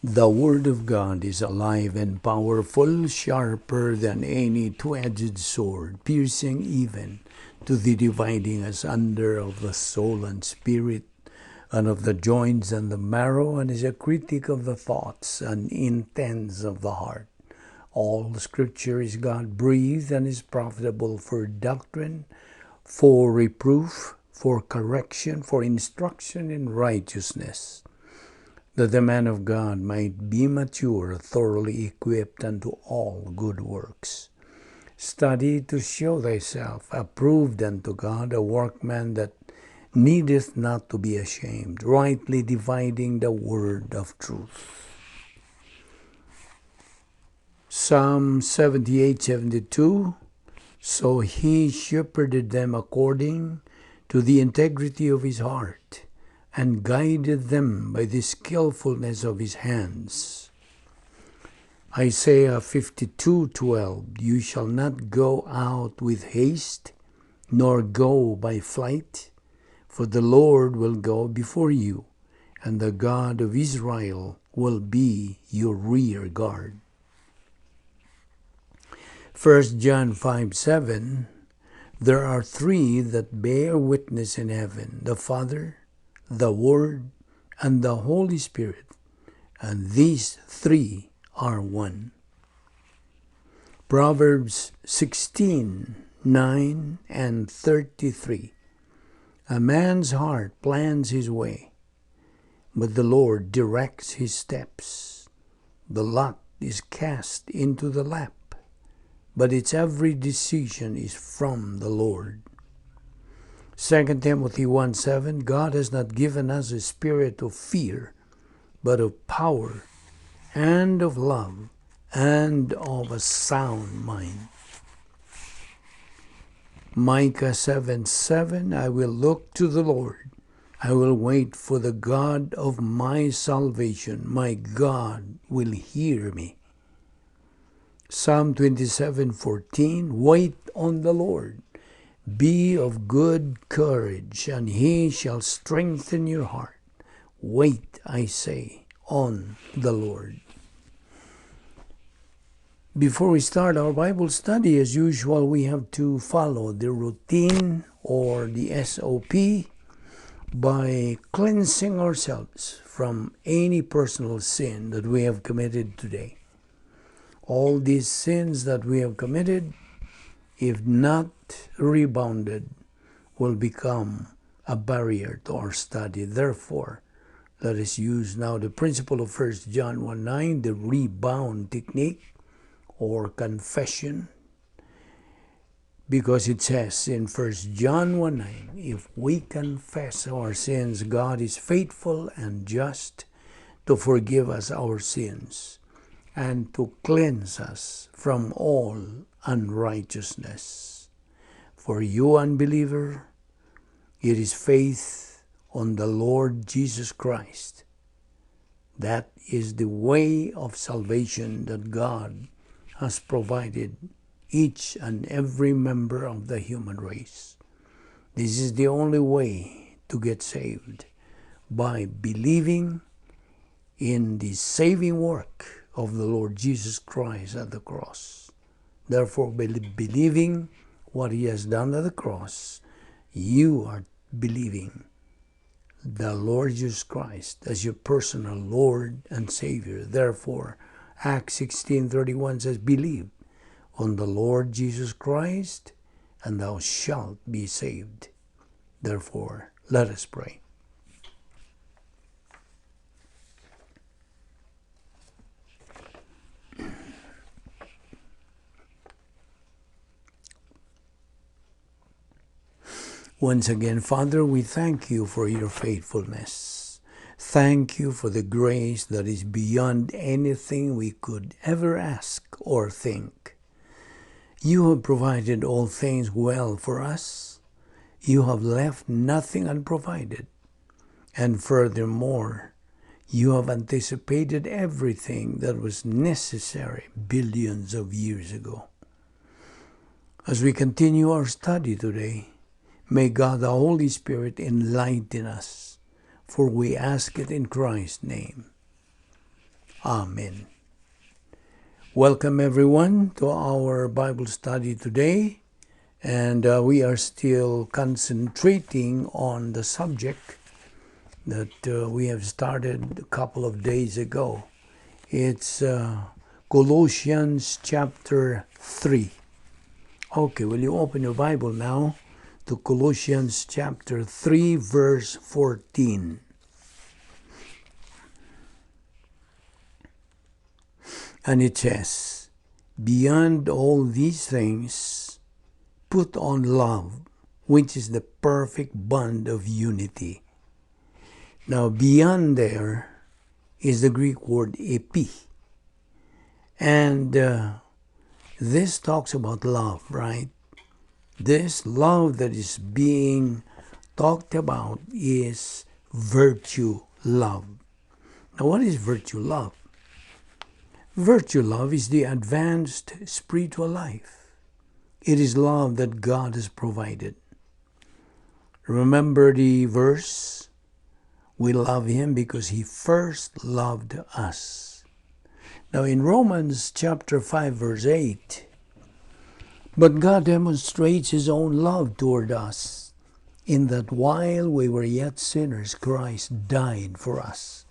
The Word of God is alive and powerful, sharper than any two-edged sword, piercing even to the dividing asunder of the soul and spirit, and of the joints and the marrow, and is a critic of the thoughts and intents of the heart. All Scripture is God-breathed and is profitable for doctrine, for reproof, for correction, for instruction in righteousness, that the man of God might be mature, thoroughly equipped unto all good works. Study to show thyself approved unto God, a workman that needeth not to be ashamed, rightly dividing the word of truth. Psalm 78:72. So he shepherded them according to the integrity of his heart, and guided them by the skillfulness of his hands. Isaiah 52:12. You shall not go out with haste, nor go by flight, for the Lord will go before you, and the God of Israel will be your rear guard. 1 John 5:7. There are three that bear witness in heaven, the Father, the Word, and the Holy Spirit, and these three are one. Proverbs 16:9 and 33. A man's heart plans his way, but the Lord directs his steps. The lot is cast into the lap, but its every decision is from the Lord. 2 Timothy 1:7. God has not given us a spirit of fear, but of power, and of love, and of a sound mind. Micah 7:7. I will look to the Lord. I will wait for the God of my salvation. My God will hear me. Psalm 27:14. Wait on the Lord. Be of good courage, and he shall strengthen your heart. Wait, I say, on the Lord. Before we start our Bible study, as usual, we have to follow the routine or the SOP by cleansing ourselves from any personal sin that we have committed today. All these sins that we have committed, if not rebounded, will become a barrier to our study. Therefore, let us use now the principle of 1 John 1:9, the rebound technique or confession, because it says in 1 John 1:9, if we confess our sins, God is faithful and just to forgive us our sins and to cleanse us from all unrighteousness. For you, unbeliever, it is faith on the Lord Jesus Christ. That is the way of salvation that God has provided each and every member of the human race. This is the only way to get saved, by believing in the saving work of the Lord Jesus Christ at the cross. Therefore, by believing what he has done at the cross, you are believing the Lord Jesus Christ as your personal Lord and Savior. Therefore, Acts 16:31 says, believe on the Lord Jesus Christ, and thou shalt be saved. Therefore, let us pray. Once again, Father, we thank you for your faithfulness. Thank you for the grace that is beyond anything we could ever ask or think. You have provided all things well for us. You have left nothing unprovided. And furthermore, you have anticipated everything that was necessary billions of years ago. As we continue our study today, may God the Holy Spirit enlighten us, for we ask it in Christ's name. Amen. Welcome everyone to our Bible study today. And we are still concentrating on the subject that we have started a couple of days ago. It's Colossians chapter 3. Okay, will you open your Bible now to Colossians chapter 3, verse 14. And it says, "Beyond all these things, put on love, which is the perfect bond of unity." Now, beyond there is the Greek word epi. And this talks about love, right? This love that is being talked about is virtue love. Now, what is virtue love? Virtue love is the advanced spiritual life. It is love that God has provided. Remember the verse? We love Him because He first loved us. Now in Romans chapter 5 verse 8, "But God demonstrates His own love toward us, in that while we were yet sinners, Christ died for us."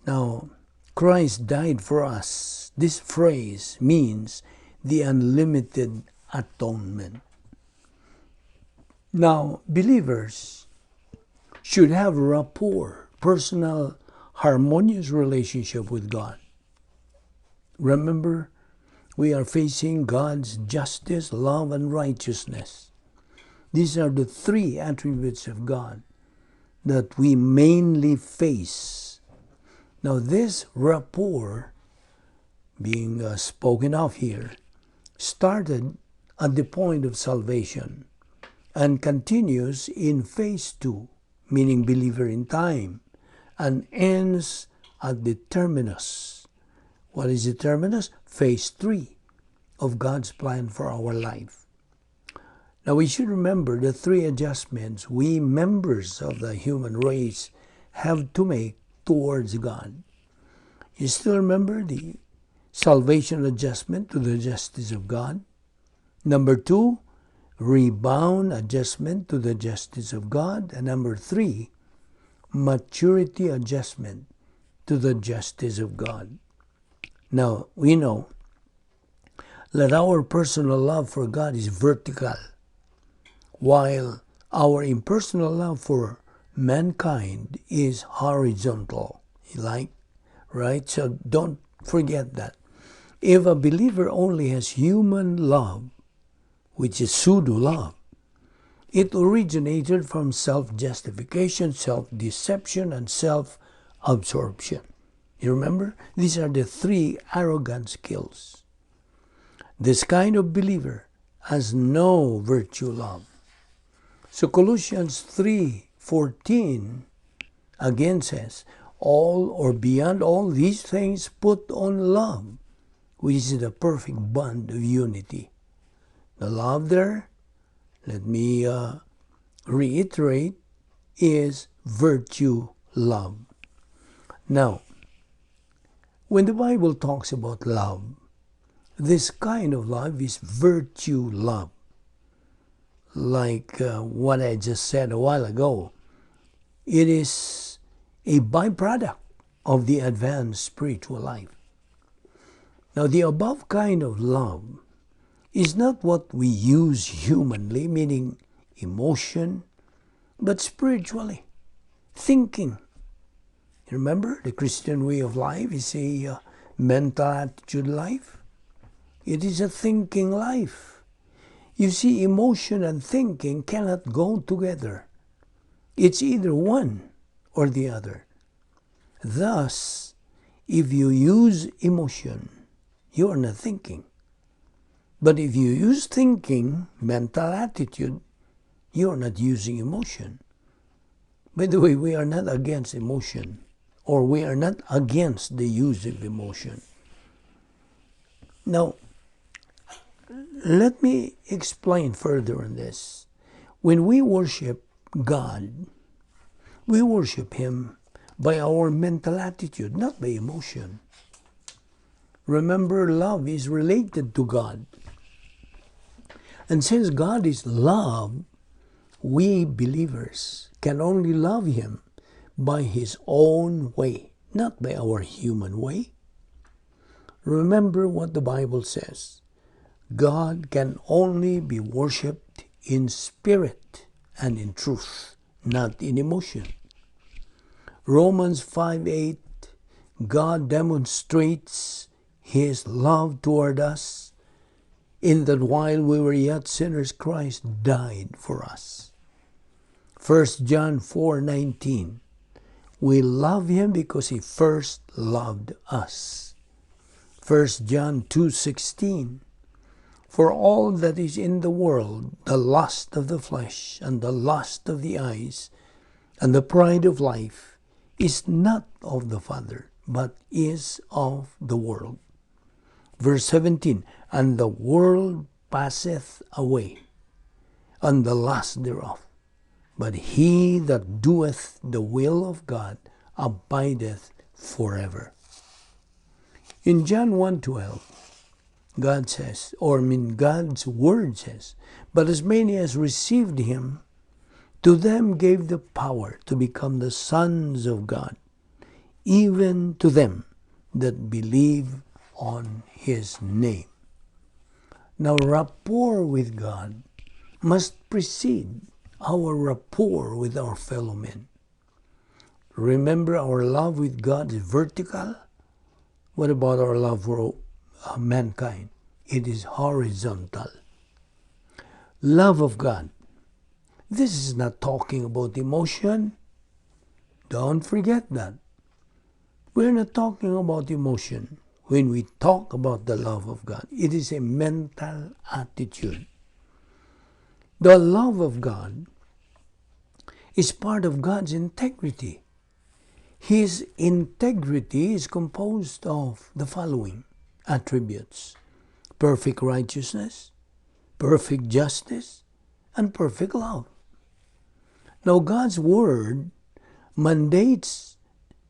Now, Christ died for us. This phrase means the unlimited atonement. Now, believers should have rapport, personal, harmonious relationship with God. Remember, we are facing God's justice, love, and righteousness. These are the three attributes of God that we mainly face. Now, this rapport being spoken of here started at the point of salvation and continues in phase 2, meaning believer in time, and ends at the terminus. What is the terminus? Phase 3 of God's plan for our life. Now, we should remember the three adjustments we members of the human race have to make towards God. You still remember the salvation adjustment to the justice of God? Number 2, rebound adjustment to the justice of God. And number 3, maturity adjustment to the justice of God. Now, we know that our personal love for God is vertical, while our impersonal love for mankind is horizontal. Right? So don't forget that. If a believer only has human love, which is pseudo love, it originated from self-justification, self-deception, and self-absorption. You remember? These are the three arrogant skills. This kind of believer has no virtue love. So Colossians 3:14 again says, "All or beyond all these things put on love, which is the perfect bond of unity." The love there, let me reiterate, is virtue love. Now, when the Bible talks about love, this kind of love is virtue love. Like what I just said a while ago, it is a byproduct of the advanced spiritual life. Now, the above kind of love is not what we use humanly, meaning emotion, but spiritually, thinking. Remember, the Christian way of life is a mental attitude life. It is a thinking life. You see, emotion and thinking cannot go together. It's either one or the other. Thus, if you use emotion, you are not thinking. But if you use thinking, mental attitude, you are not using emotion. By the way, we are not against emotion, or we are not against the use of emotion. Now, let me explain further on this. When we worship God, we worship Him by our mental attitude, not by emotion. Remember, love is related to God. And since God is love, we believers can only love Him by His own way, not by our human way. Remember what the Bible says. God can only be worshipped in spirit and in truth, not in emotion. Romans 5:8, God demonstrates His love toward us in that while we were yet sinners, Christ died for us. 1 John 4:19, we love Him because He first loved us. 1 John 2:16, for all that is in the world, the lust of the flesh and the lust of the eyes and the pride of life is not of the Father, but is of the world. Verse 17, and the world passeth away, and the lust thereof. But he that doeth the will of God abideth forever. In John 1:12, God says, God's word says, but as many as received Him, to them gave the power to become the sons of God, even to them that believe on His name. Now, rapport with God must precede our rapport with our fellow men. Remember, our love with God is vertical. What about our love for mankind? It is horizontal. Love of God. This is not talking about emotion. Don't forget that. We're not talking about emotion when we talk about the love of God. It is a mental attitude. The love of God is part of God's integrity. His integrity is composed of the following attributes: perfect righteousness, perfect justice, and perfect love. Now, God's Word mandates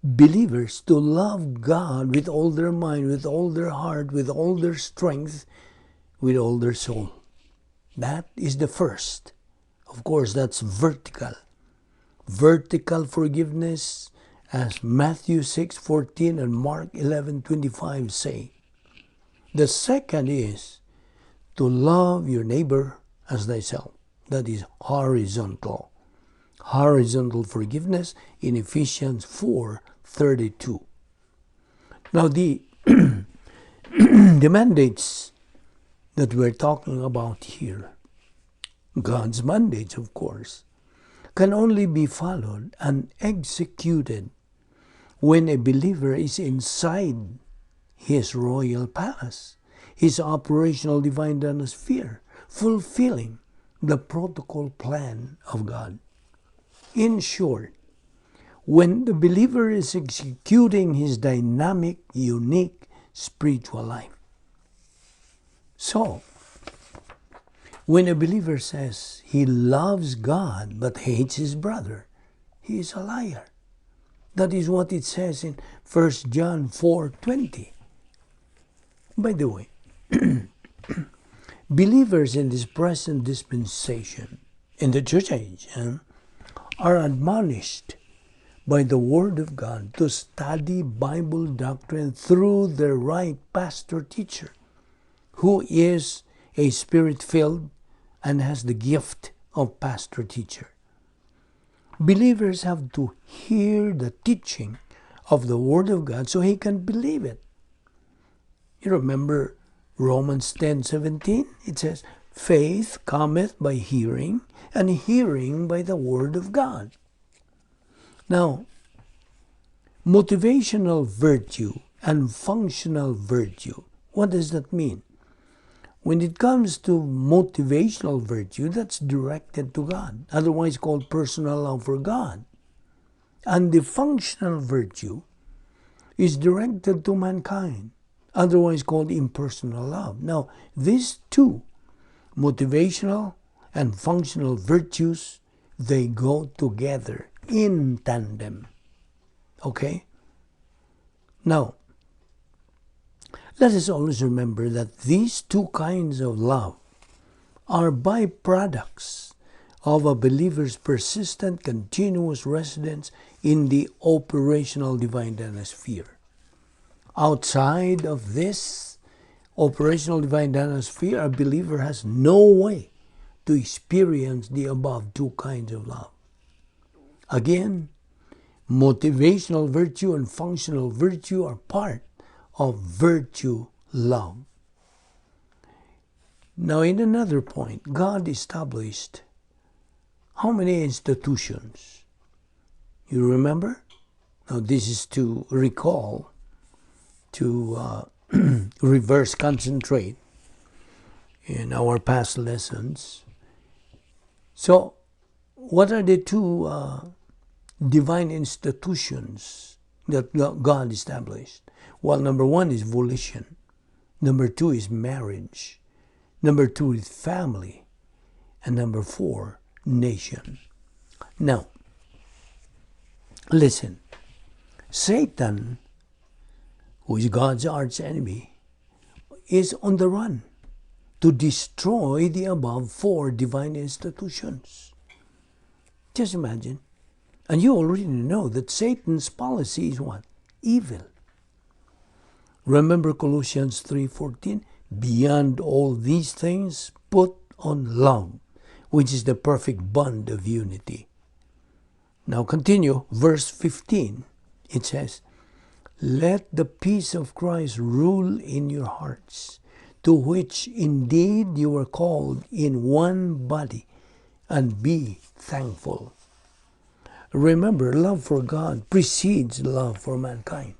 believers to love God with all their mind, with all their heart, with all their strength, with all their soul. That is the first. Of course, that's vertical. Vertical forgiveness, as Matthew 6:14 and Mark 11:25 say. The second is to love your neighbor as thyself. That is horizontal. Horizontal forgiveness in Ephesians 4:32. Now the the mandates that we're talking about here, God's mandates, of course, can only be followed and executed when a believer is inside His royal palace, His operational divine sphere, fulfilling the protocol plan of God. In short, when the believer is executing his dynamic, unique spiritual life. So, when a believer says he loves God but hates his brother, he is a liar. That is what it says in 1 John 4:20. By the way, believers in this present dispensation, in the church age, are admonished by the Word of God to study Bible doctrine through the right pastor-teacher, who is a Spirit-filled and has the gift of pastor-teacher. Believers have to hear the teaching of the Word of God so he can believe it. You remember Romans 10:17? It says, faith cometh by hearing, and hearing by the Word of God. Now, motivational virtue and functional virtue, what does that mean? When it comes to motivational virtue, that's directed to God, otherwise called personal love for God. And the functional virtue is directed to mankind, otherwise called impersonal love. Now, these two, motivational and functional virtues, they go together in tandem. Okay? Now, let us always remember that these two kinds of love are byproducts of a believer's persistent, continuous residence in the operational divine dynassphere. Outside of this operational divine dynassphere, a believer has no way to experience the above two kinds of love. Again, motivational virtue and functional virtue are part of virtue love. Now, in another point, God established how many institutions? You remember? Now, this is to recall, to reverse concentrate in our past lessons. So, what are the two divine institutions that God established? Well, number one is volition. Number two is marriage. Number two is family. And number four, nation. Now, listen. Satan, who is God's arch enemy, is on the run to destroy the above four divine institutions. Just imagine. And you already know that Satan's policy is what? Evil. Remember Colossians 3:14? Beyond all these things, put on love, which is the perfect bond of unity. Now continue, verse 15. It says, let the peace of Christ rule in your hearts, to which indeed you are called in one body, and be thankful. Remember, love for God precedes love for mankind.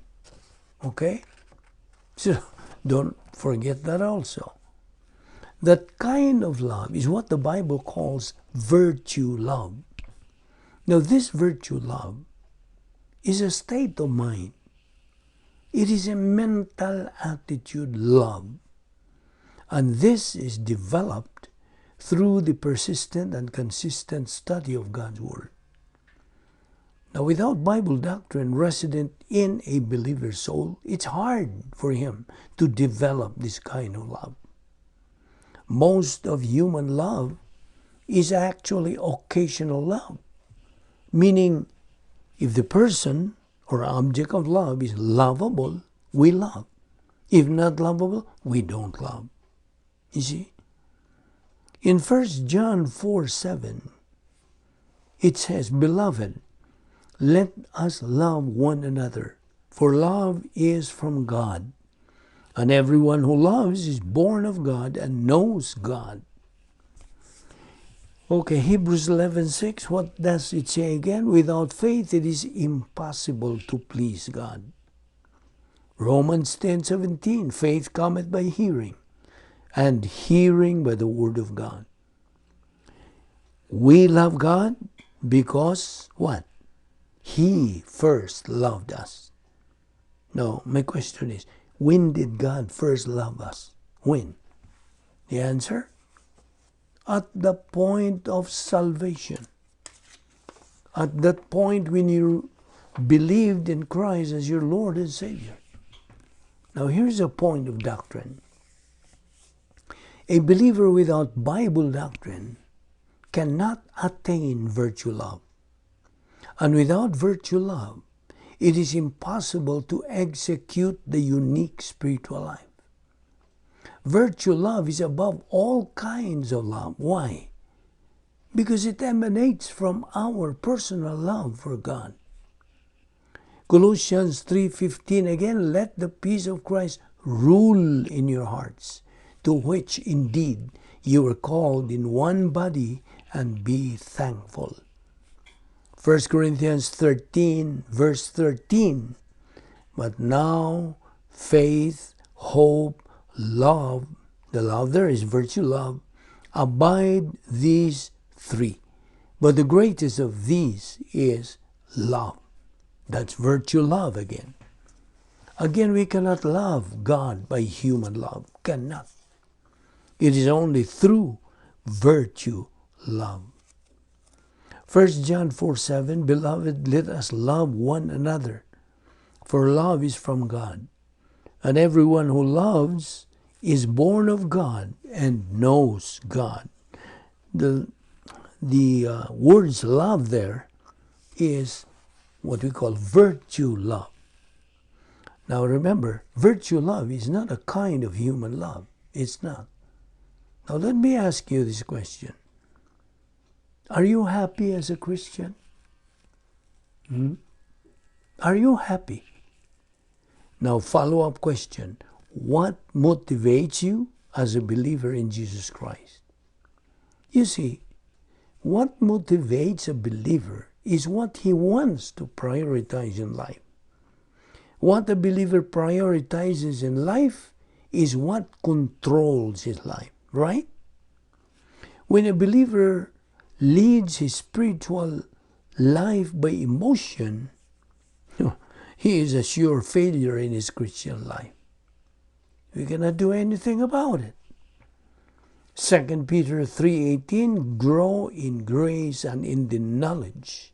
Okay? So don't forget that also. That kind of love is what the Bible calls virtue love. Now, this virtue love is a state of mind. It is a mental attitude love. And this is developed through the persistent and consistent study of God's Word. Now, without Bible doctrine resident in a believer's soul, it's hard for him to develop this kind of love. Most of human love is actually occasional love, meaning if the person or object of love is lovable, we love. If not lovable, we don't love. You see? In 1 John 4:7, it says, beloved, let us love one another, for love is from God. And everyone who loves is born of God and knows God. Okay, Hebrews 11:6, what does it say again? Without faith it is impossible to please God. Romans 10:17, faith cometh by hearing, and hearing by the word of God. We love God because what? He first loved us. Now, my question is, when did God first love us? When? The answer? At the point of salvation. At that point when you believed in Christ as your Lord and Savior. Now, here's a point of doctrine. A believer without Bible doctrine cannot attain virtue love. And without virtue love, it is impossible to execute the unique spiritual life. Virtue love is above all kinds of love. Why? Because it emanates from our personal love for God. Colossians 3:15 again, let the peace of Christ rule in your hearts, to which indeed you are called in one body, and be thankful. 1 Corinthians 13, verse 13. But now faith, hope, love, the love there is virtue love, abide these three. But the greatest of these is love. That's virtue love again. Again, we cannot love God by human love. Cannot. It is only through virtue love. 1 John 4:7, beloved, let us love one another, For love is from God, and everyone who loves is born of God and knows God. The words love there is what we call virtue love. Now remember, virtue love is not a kind of human love. It's not. Now let me ask you this question. Are you happy as a Christian? Are you happy? Now follow-up question. What motivates you as a believer in Jesus Christ? You see, what motivates a believer is what he wants to prioritize in life. What a believer prioritizes in life is what controls his life, right? When a believer leads his spiritual life by emotion, he is a sure failure in his Christian life. We cannot do anything about it. 2 Peter 3:18, grow in grace and in the knowledge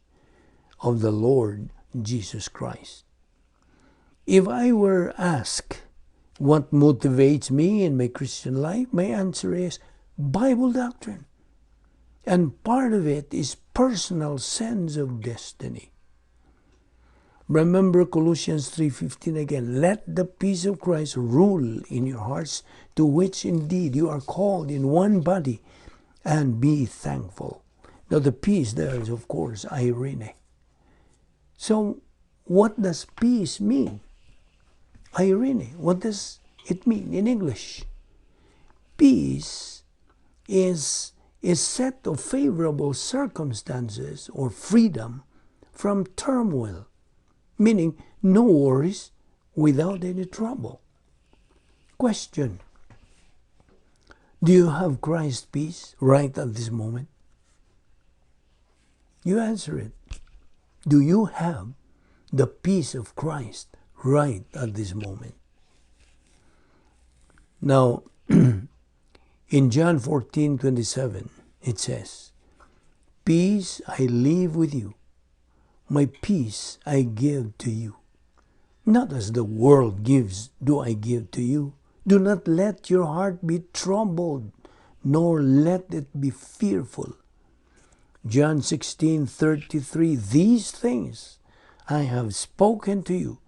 of the Lord Jesus Christ. If I were asked what motivates me in my Christian life, my answer is Bible doctrine. And part of it is personal sense of destiny. Remember Colossians 3:15 again. Let the peace of Christ rule in your hearts, to which indeed you are called in one body, and be thankful. Now the peace there is, of course, irene. So what does peace mean? Irene. What does it mean in English? Peace is a set of favorable circumstances or freedom from turmoil, meaning no worries without any trouble. Question. Do you have Christ's peace right at this moment? You answer it. Do you have the peace of Christ right at this moment? Now, in John 14:27, it says, peace I leave with you, my peace I give to you. Not as the world gives do I give to you. Do not let your heart be troubled, nor let it be fearful. John 16:33, these things I have spoken to you,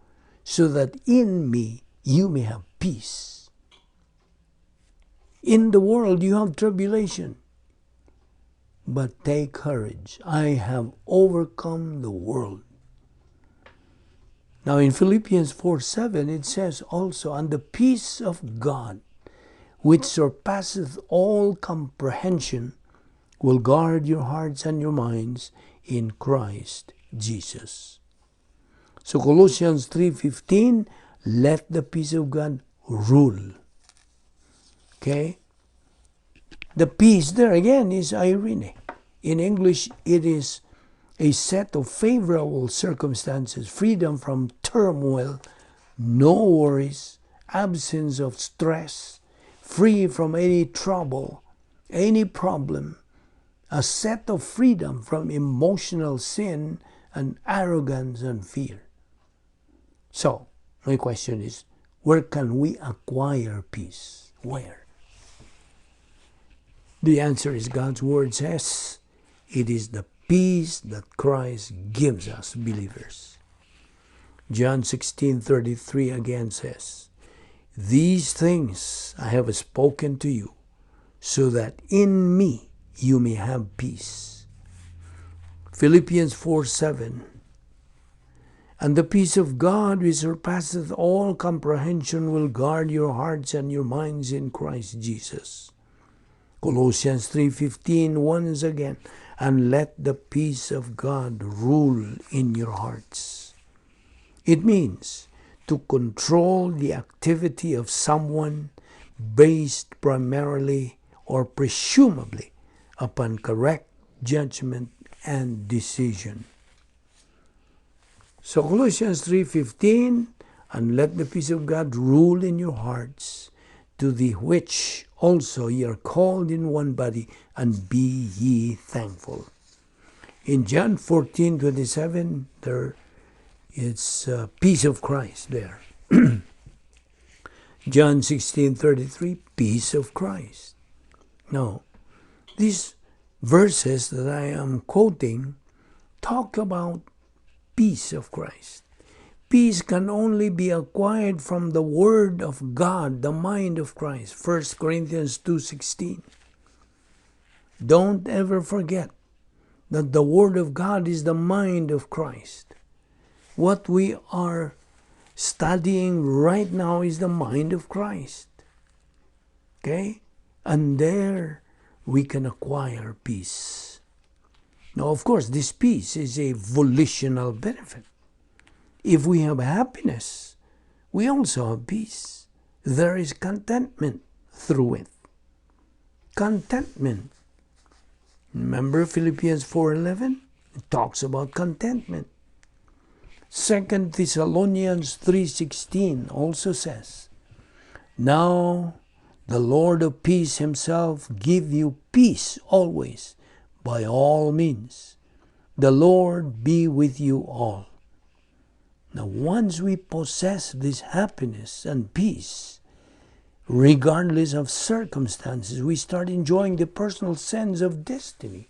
so that in me you may have peace. In the world you have tribulation, but take courage. I have overcome the world. Now in Philippians 4:7 it says also, and the peace of God, which surpasseth all comprehension, will guard your hearts and your minds in Christ Jesus. So Colossians 3:15, let the peace of God rule. Okay? The peace there again is irene. In English, it is a set of favorable circumstances, freedom from turmoil, no worries, absence of stress, free from any trouble, any problem, a set of freedom from emotional sin and arrogance and fear. So, my question is, where can we acquire peace? Where? The answer is God's word says, it is the peace that Christ gives us believers. John 16:33 again says, these things I have spoken to you, so that in me you may have peace. Philippians 4:7, and the peace of God which surpasseth all comprehension will guard your hearts and your minds in Christ Jesus. Colossians 3:15 once again, and let the peace of God rule in your hearts. It means to control the activity of someone based primarily or presumably upon correct judgment and decision. So Colossians 3:15, and let the peace of God rule in your hearts, to the which also ye are called in one body, and be ye thankful. In John 14:27, there It's peace of Christ there. John 16:33, peace of Christ. Now, these verses that I am quoting talk about peace of Christ. Peace can only be acquired from the Word of God, the mind of Christ. 1 Corinthians 2:16. Don't ever forget that the Word of God is the mind of Christ. What we are studying right now is the mind of Christ. Okay? And there we can acquire peace. Now, of course, this peace is a volitional benefit. If we have happiness, we also have peace. There is contentment through it. Contentment. Remember Philippians 4:11? It talks about contentment. 2 Thessalonians 3:16 also says, now the Lord of peace himself give you peace always, by all means. The Lord be with you all. Now, once we possess this happiness and peace, regardless of circumstances, we start enjoying the personal sense of destiny.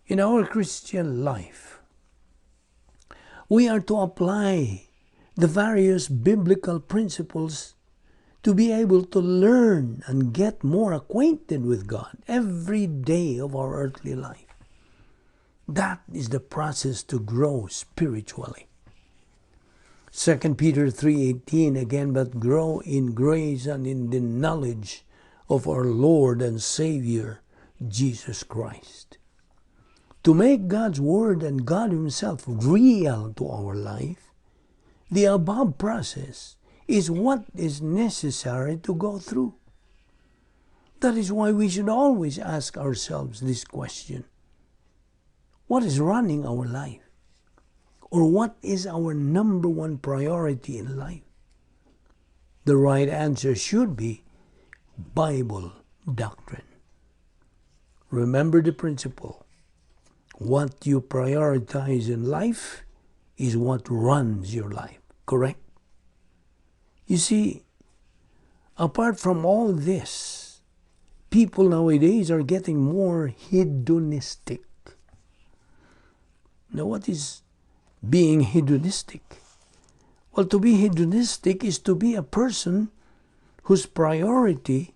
In our Christian life, we are to apply the various biblical principles to be able to learn and get more acquainted with God every day of our earthly life. That is the process to grow spiritually. 2 Peter 3:18 again, but grow in grace and in the knowledge of our Lord and Savior, Jesus Christ. To make God's Word and God Himself real to our life, the above process is what is necessary to go through. That is why we should always ask ourselves this question: what is running our life? Or what is our number one priority in life? The right answer should be Bible doctrine. Remember the principle. What you prioritize in life is what runs your life. Correct? You see, apart from all this, people nowadays are getting more hedonistic. Now, what is being hedonistic? Well, to be hedonistic is to be a person whose priority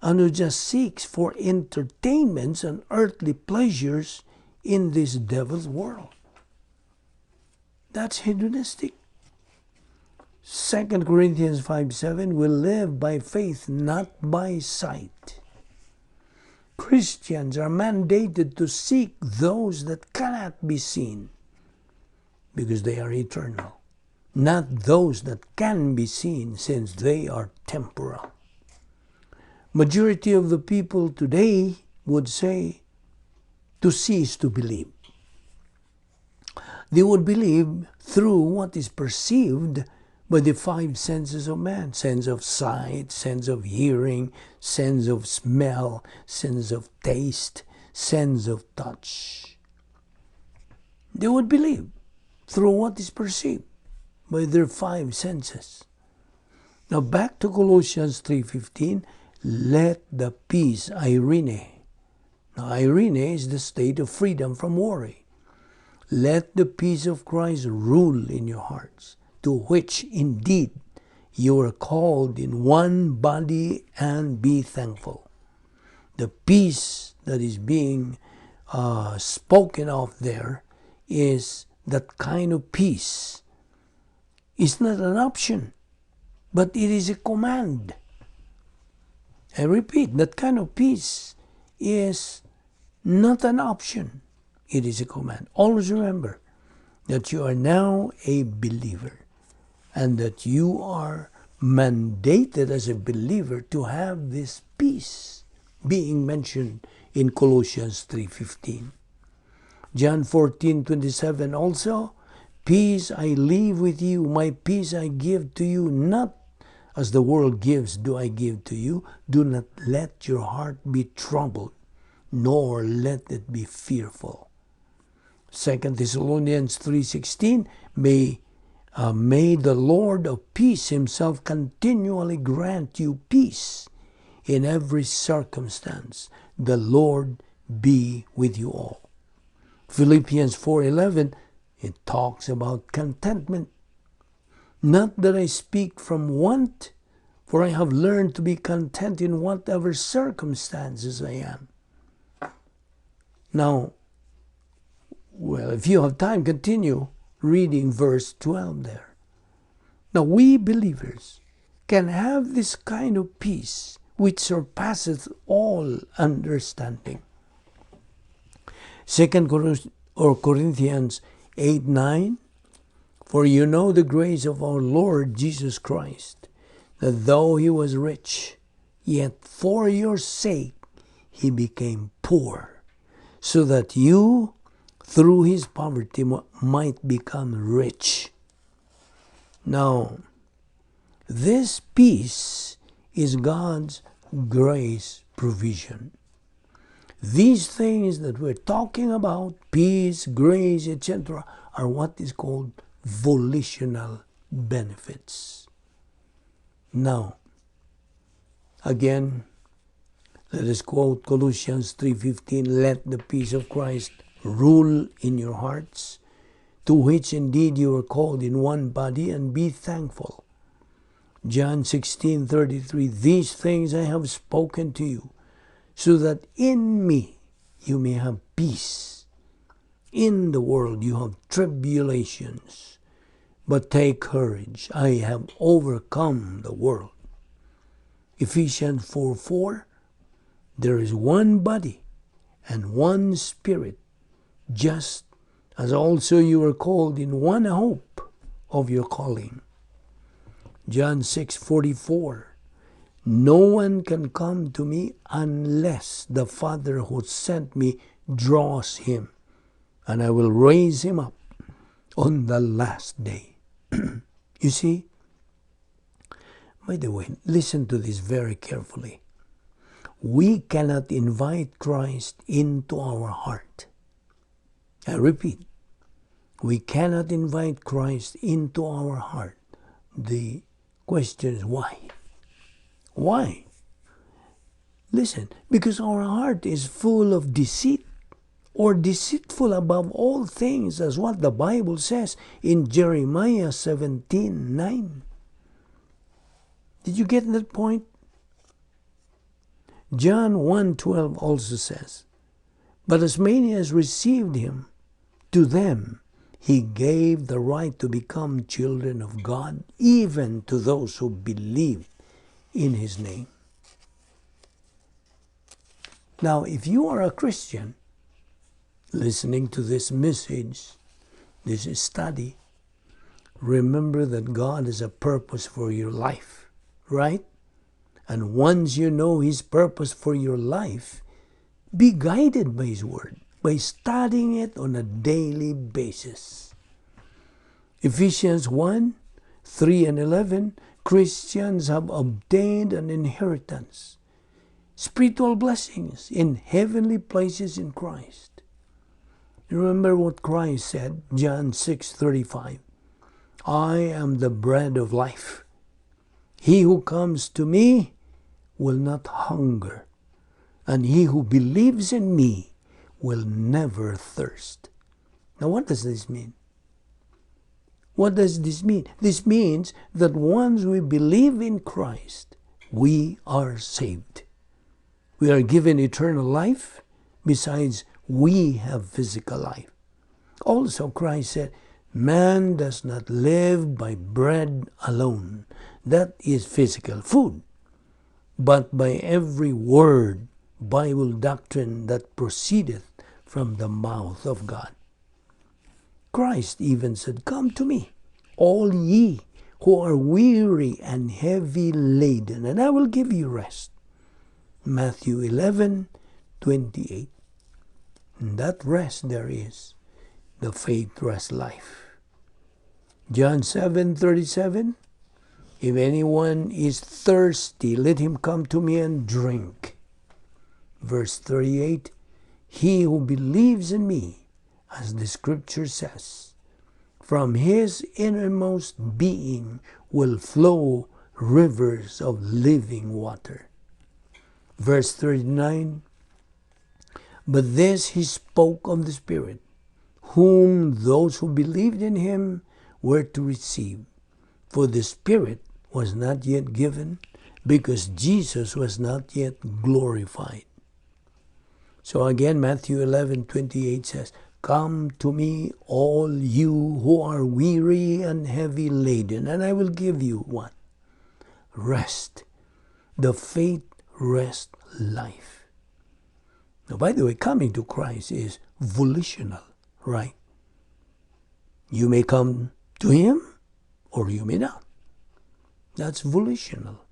and who just seeks for entertainments and earthly pleasures in this devil's world. That's hedonistic. 2 Corinthians 5:7, we live by faith, not by sight. Christians are mandated to seek those that cannot be seen because they are eternal, not those that can be seen since they are temporal. Majority of the people today would say to see is to believe. They would believe through what is perceived by the five senses of man. Sense of sight, sense of hearing, sense of smell, sense of taste, sense of touch. They would believe through what is perceived by their five senses. Now back to Colossians 3:15, let the peace, eirene. Now eirene is the state of freedom from worry. Let the peace of Christ rule in your hearts, to which indeed you are called in one body, and be thankful. The peace that is being spoken of there is that kind of peace. It's not an option, but it is a command. I repeat, that kind of peace is not an option. It is a command. Always remember that you are now a believer and that you are mandated as a believer to have this peace being mentioned in Colossians 3:15. John 14:27 also, peace I leave with you, my peace I give to you, not as the world gives do I give to you. Do not let your heart be troubled, nor let it be fearful. 2 Thessalonians 3:16, may the Lord of peace himself continually grant you peace in every circumstance. The Lord be with you all. Philippians 4:11, it talks about contentment. Not that I speak from want, for I have learned to be content in whatever circumstances I am. Now, well, if you have time, continue reading verse 12 there. Now, we believers can have this kind of peace which surpasseth all understanding. 2 Corinthians 8:9, for you know the grace of our Lord Jesus Christ, that though he was rich, yet for your sake he became poor, so that you through his poverty might become rich. Now, this peace is God's grace provision. These things that we're talking about, peace, grace, etc., are what is called volitional benefits. Now, again, let us quote Colossians 3:15, let the peace of Christ rule in your hearts, to which indeed you are called in one body, and be thankful. John 16:33, these things I have spoken to you, so that in me you may have peace. In the world you have tribulations, but take courage, I have overcome the world. Ephesians 4:4, there is one body and one Spirit, just as also you are called in one hope of your calling. John 6:44, no one can come to me unless the Father who sent me draws him, and I will raise him up on the last day. You see, by the way, listen to this very carefully. We cannot invite Christ into our heart. I repeat, we cannot invite Christ into our heart. The question is why? Why? Listen, because our heart is full of deceit, or deceitful above all things, as what the Bible says in Jeremiah 17:9. Did you get that point? John 1:12 also says, but as many as received him, to them he gave the right to become children of God, even to those who believe in his name. Now, if you are a Christian, listening to this message, this study, remember that God has a purpose for your life, right? And once you know his purpose for your life, be guided by his word, by studying it on a daily basis. Ephesians 1:3-11, Christians have obtained an inheritance, spiritual blessings in heavenly places in Christ. Remember what Christ said, John 6:35, I am the bread of life. He who comes to me will not hunger, and he who believes in me will never thirst. Now, what does this mean? What does this mean? This means that once we believe in Christ, we are saved. We are given eternal life. Besides, we have physical life. Also, Christ said, man does not live by bread alone. That is physical food. But by every word, Bible doctrine that proceedeth from the mouth of God. Christ even said, come to me, all ye who are weary and heavy laden, and I will give you rest. Matthew 11:28. And that rest there is the faith rest life. John 7:37. If anyone is thirsty, let him come to me and drink. Verse 38. He who believes in me, as the scripture says, from his innermost being will flow rivers of living water. Verse 39, but this he spoke of the Spirit, whom those who believed in him were to receive. For the Spirit was not yet given, because Jesus was not yet glorified. So again, Matthew 11:28 says, come to me, all you who are weary and heavy laden, and I will give you what? Rest. The faith rest life. Now, by the way, coming to Christ is volitional, right? You may come to him or you may not. That's volitional.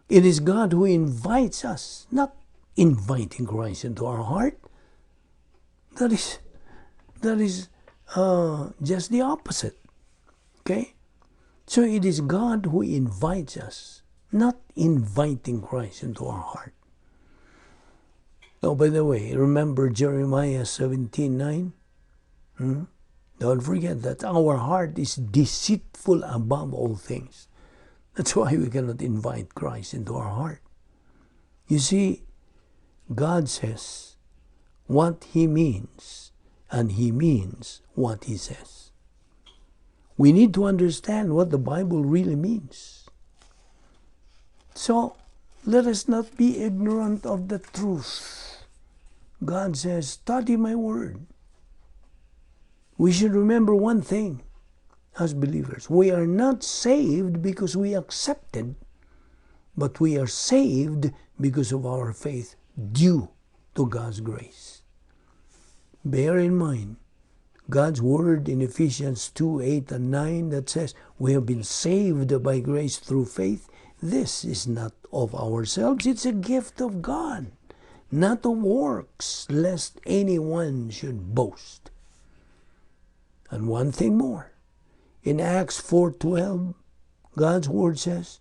It is God who invites us, not inviting Christ into our heart. That is just the opposite. Okay? So it is God who invites us, not inviting Christ into our heart. Oh, by the way, remember Jeremiah 17:9? Don't forget that our heart is deceitful above all things. That's why we cannot invite Christ into our heart. You see, God says what he means, and he means what he says. We need to understand what the Bible really means. So, let us not be ignorant of the truth. God says, study my word. We should remember one thing as believers. We are not saved because we accepted, but we are saved because of our faith due to God's grace. Bear in mind God's word in Ephesians 2:8 and 9 that says, we have been saved by grace through faith. This is not of ourselves, it's a gift of God, not of works, lest anyone should boast. And one thing more. In Acts 4:12, God's word says,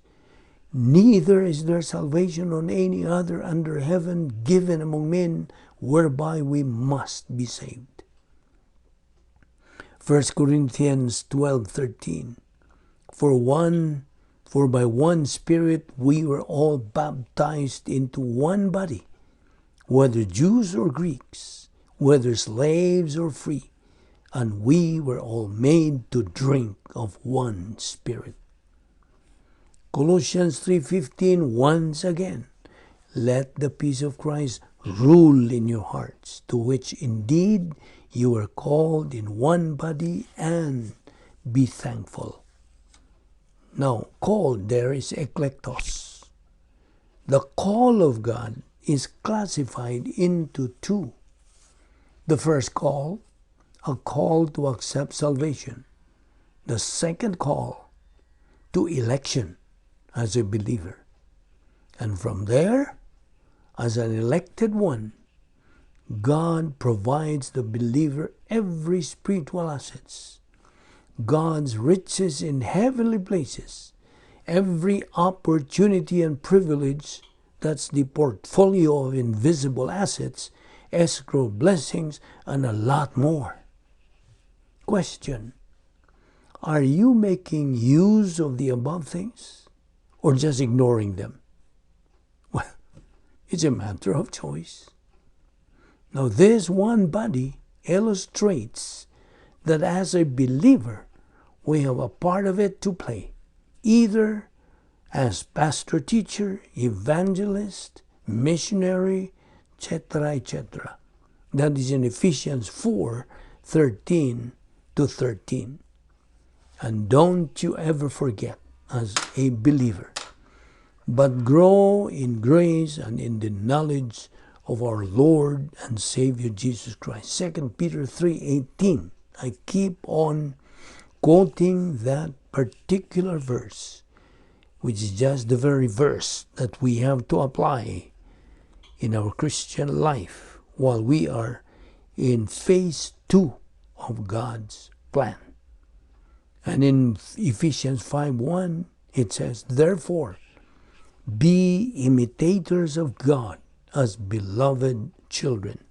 neither is there salvation on any other under heaven given among men whereby we must be saved. 1 Corinthians 12:13, for by one Spirit we were all baptized into one body, whether Jews or Greeks, whether slaves or free, and we were all made to drink of one Spirit. Colossians 3:15, once again, let the peace of Christ rule in your hearts, to which indeed you are called in one body, and be thankful. Now, called there is eklektos. The call of God is classified into two. The first call, a call to accept salvation. The second call, to election as a believer. And from there, as an elected one, God provides the believer every spiritual assets, God's riches in heavenly places, every opportunity and privilege. That's the portfolio of invisible assets, escrow blessings, and a lot more. Question: are you making use of the above things or just ignoring them? Well, it's a matter of choice. Now, this one body illustrates that as a believer, we have a part of it to play, either as pastor, teacher, evangelist, missionary, etc., etc. That is in Ephesians 4:13-13. And don't you ever forget, as a believer, but grow in grace and in the knowledge of our Lord and Savior Jesus Christ. 2 Peter 3:18. I keep on quoting that particular verse, which is just the very verse that we have to apply in our Christian life while we are in phase 2 of God's plan. And in Ephesians 5:1, it says, therefore, be imitators of God as beloved children.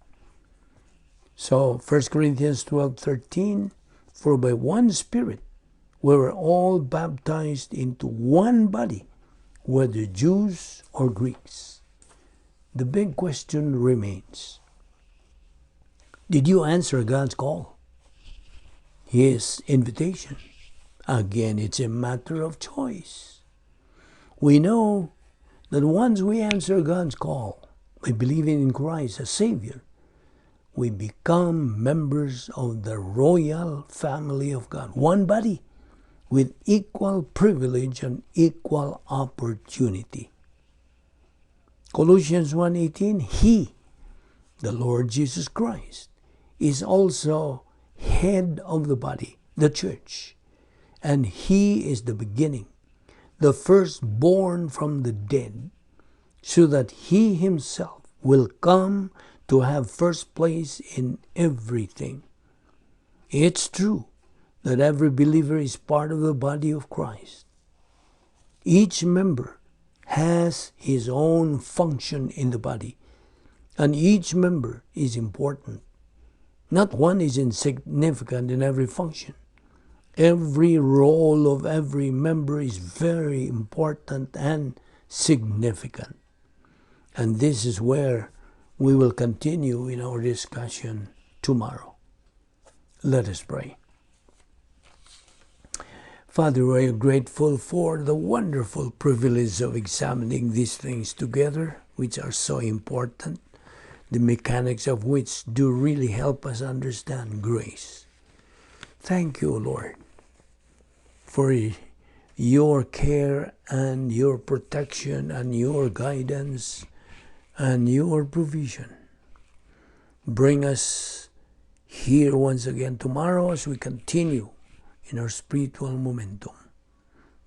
So 1 Corinthians 12:13, for by one Spirit we were all baptized into one body, whether Jews or Greeks. The big question remains, did you answer God's call? His invitation? Again, it's a matter of choice. We know that once we answer God's call by believing in Christ as Savior, we become members of the royal family of God. One body with equal privilege and equal opportunity. Colossians 1:18, He, the Lord Jesus Christ, is also head of the body, the church, and He is the beginning, the firstborn from the dead, so that He Himself will come to have first place in everything. It's true that every believer is part of the body of Christ. Each member has his own function in the body, and each member is important. Not one is insignificant in every function. Every role of every member is very important and significant. And this is where we will continue in our discussion tomorrow. Let us pray. Father, we are grateful for the wonderful privilege of examining these things together, which are so important, the mechanics of which do really help us understand grace. Thank you, Lord, for your care and your protection and your guidance and your provision. Bring us here once again tomorrow as we continue in our spiritual momentum.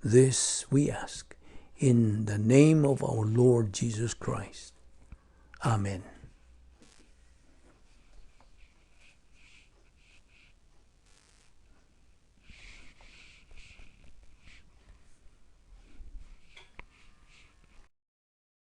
This we ask in the name of our Lord Jesus Christ. Amen.